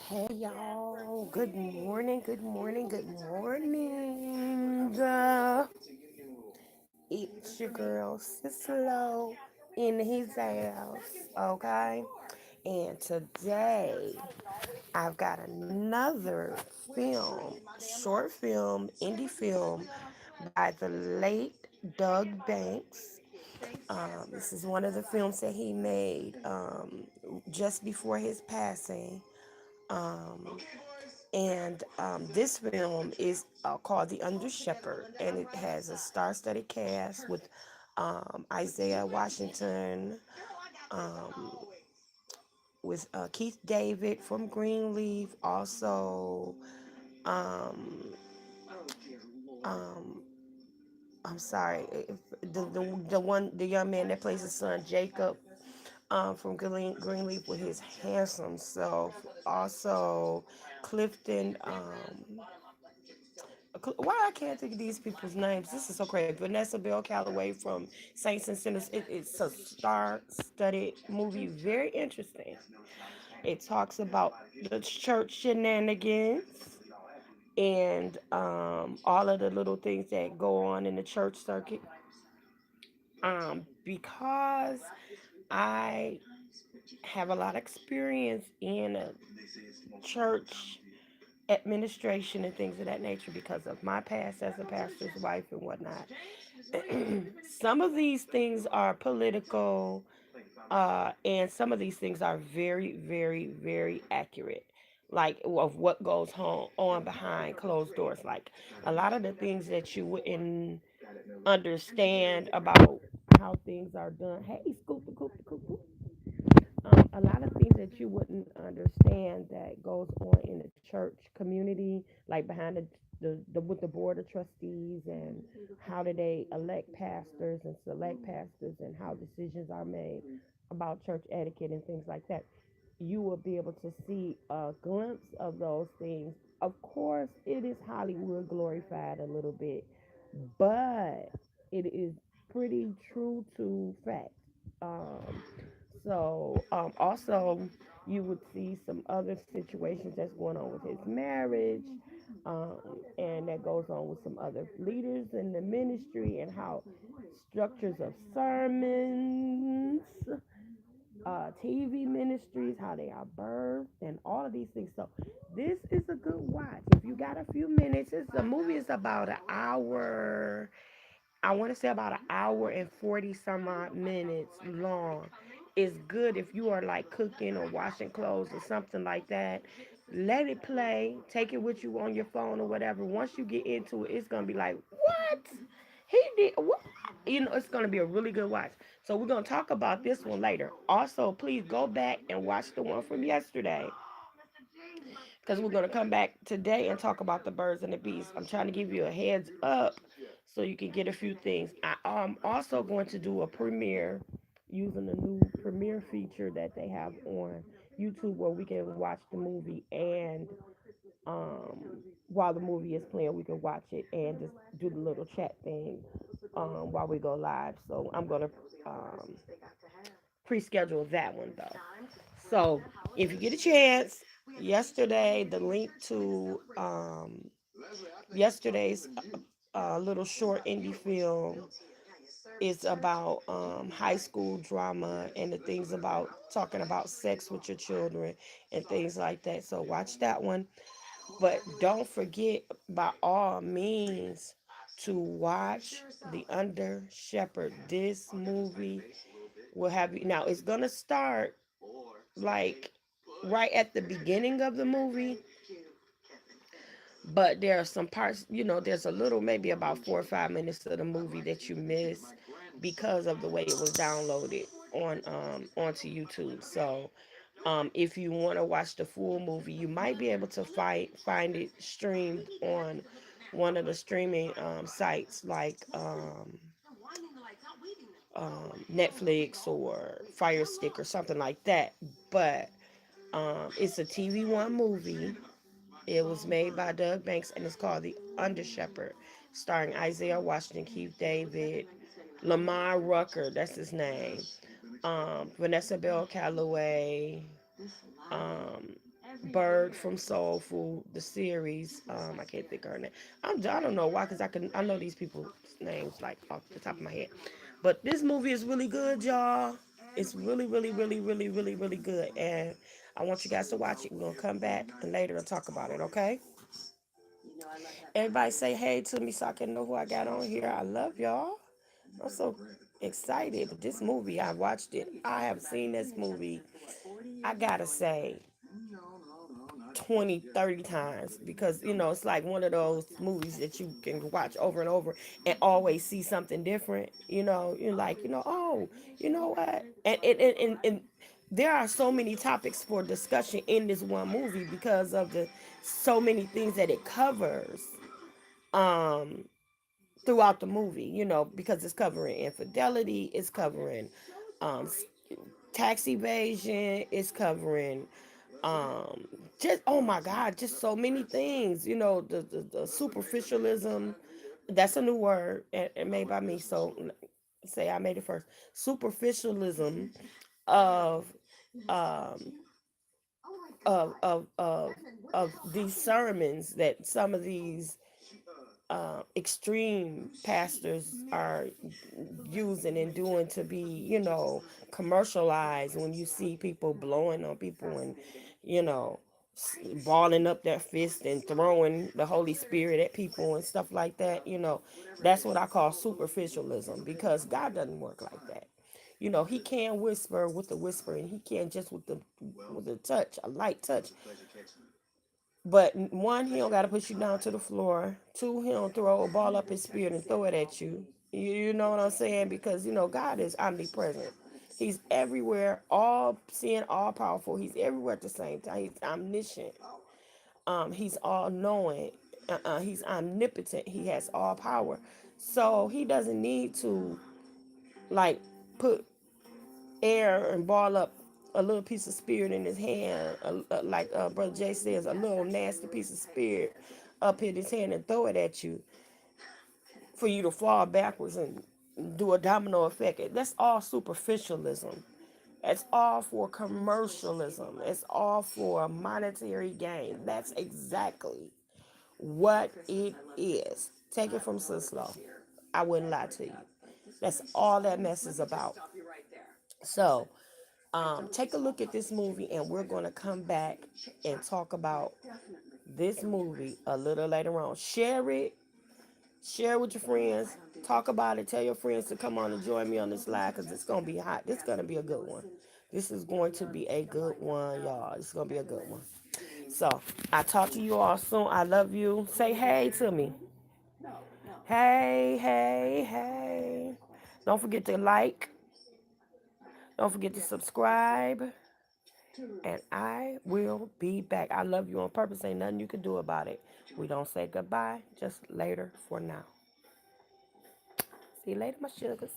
Hey y'all, good morning, good morning, good morning. It's your girl Sis-Lo in his house, okay? And today I've got another film, short film, indie film by the late Doug Banks. This is one of the films that he made just before his passing. Um, and this film is called The Under Shepherd, and it has a star-studded cast with Isaiah Washington, um, with Keith David from Greenleaf, also um, um, I'm sorry, the young man that plays his son Jacob from Greenleaf with his handsome self. Also, Clifton. Why I can't think of these people's names? This is so crazy. Vanessa Bell Calloway from Saints and Sinners. It's a star-studded movie, very interesting. It talks about the church shenanigans and all of the little things that go on in the church circuit. Because I have a lot of experience in church administration and things of that nature because of my past as a pastor's wife and whatnot. Some of these things are political, and some of these things are very, very, very accurate. Like of what goes on behind closed doors. Like a lot of the things that you wouldn't understand about how things are done. Hey, scoop, scoop, scoop, scoop. A lot of things that you wouldn't understand that goes on in the church community, like behind the with the board of trustees, and how do they elect pastors and select pastors, and how decisions are made about church etiquette and things like that. You will be able to see a glimpse of those things. Of course, it is Hollywood glorified a little bit, but it is pretty true to fact. Um, also, you would see some other situations that's going on with his marriage, um, and that goes on with some other leaders in the ministry, and how structures of sermons, TV ministries, how they are birthed, and all of these things. So, this is a good watch. If you got a few minutes, the movie is about an hour. I want to say about an hour and 40 some odd minutes long. It's good if you are like cooking or washing clothes or something like that. Let it play. Take it with you on your phone or whatever. Once you get into it, it's gonna be like, what? He did what? It's gonna be a really good watch. So we're gonna talk about this one later. Also, please go back and watch the one from yesterday, because we're going to come back today and talk about the birds and the bees. I'm trying to give you a heads up so you can get a few things. I'm also going to do a premiere using the new premiere feature that they have on YouTube, where we can watch the movie, and while the movie is playing, we can watch it and just do the little chat thing while we go live. So I'm going to um, pre-schedule that one though. So if you get a chance, yesterday the link to yesterday's little short indie film is about high school drama and the things about talking about sex with your children and things like that. So watch that one. But don't forget, by all means, to watch The Under Shepherd. This movie will have you. Now, it's going to start like right at the beginning of the movie, but there are some parts, there's a little, maybe about 4 or 5 minutes of the movie that you miss because of the way it was downloaded onto YouTube. So if you want to watch the full movie, you might be able to find it streamed on one of the streaming sites like Netflix or Fire Stick or something like that. But it's a TV One movie. It was made by Doug Banks, and it's called The Under Shepherd, starring Isaiah Washington, Keith David, Lamar Rucker, that's his name. Vanessa Bell Calloway, um, Bird from Soul Food, the series. I can't think of her name. I don't know why, cause I know these people's names like off the top of my head. But this movie is really good, y'all. It's really, really, really, really, really, really good, and I want you guys to watch it. We're gonna come back and later and talk about it. Okay? Everybody say hey to me so I can know who I got on here. I love y'all. I'm so excited. But this movie, I watched it. I have seen this movie, I gotta say, 20, 30 times because, it's like one of those movies that you can watch over and over and always see something different. You're like, oh, you know what? And there are so many topics for discussion in this one movie because of the so many things that it covers. Um, Throughout the movie, because it's covering infidelity, it's covering um, tax evasion, it's covering um, just oh my God, just so many things. The superficialism. That's a new word and made by me. So say I made it first. Superficialism of um, of these sermons that some of these extreme pastors are using and doing to be, commercialized when you see people blowing on people and, you know, balling up their fist and throwing the Holy Spirit at people and stuff like that. That's what I call superficialism because God doesn't work like that. He can whisper with the whisper and he can just with the touch, a light touch. But one, he don't got to push you down to the floor. Two, he don't throw a ball up his spirit and throw it at you. You know what I'm saying? Because, God is omnipresent. He's everywhere, all seeing, all powerful. He's everywhere at the same time. He's omniscient. He's all knowing. He's omnipotent. He has all power. So he doesn't need to like put air and ball up a little piece of spirit in his hand, like Brother Jay says, a little nasty piece of spirit up in his hand and throw it at you for you to fall backwards and do a domino effect. That's all superficialism. It's all for commercialism. It's all for monetary gain. That's exactly what it is. Take it from Sis-Lo. I wouldn't lie to you. That's all that mess is about. So, take a look at this movie, and we're going to come back and talk about this movie a little later on. Share it with your friends, talk about it, tell your friends to come on and join me on this live because it's going to be hot. This is going to be a good one. This is going to be a good one, y'all. It's going to be a good one. So, I talk to you all soon. I love you. Say hey to me. Hey, hey, hey. Don't forget to like. Don't forget to subscribe. And I will be back. I love you on purpose. Ain't nothing you can do about it. We don't say goodbye, just later for now. See you later, my sugars.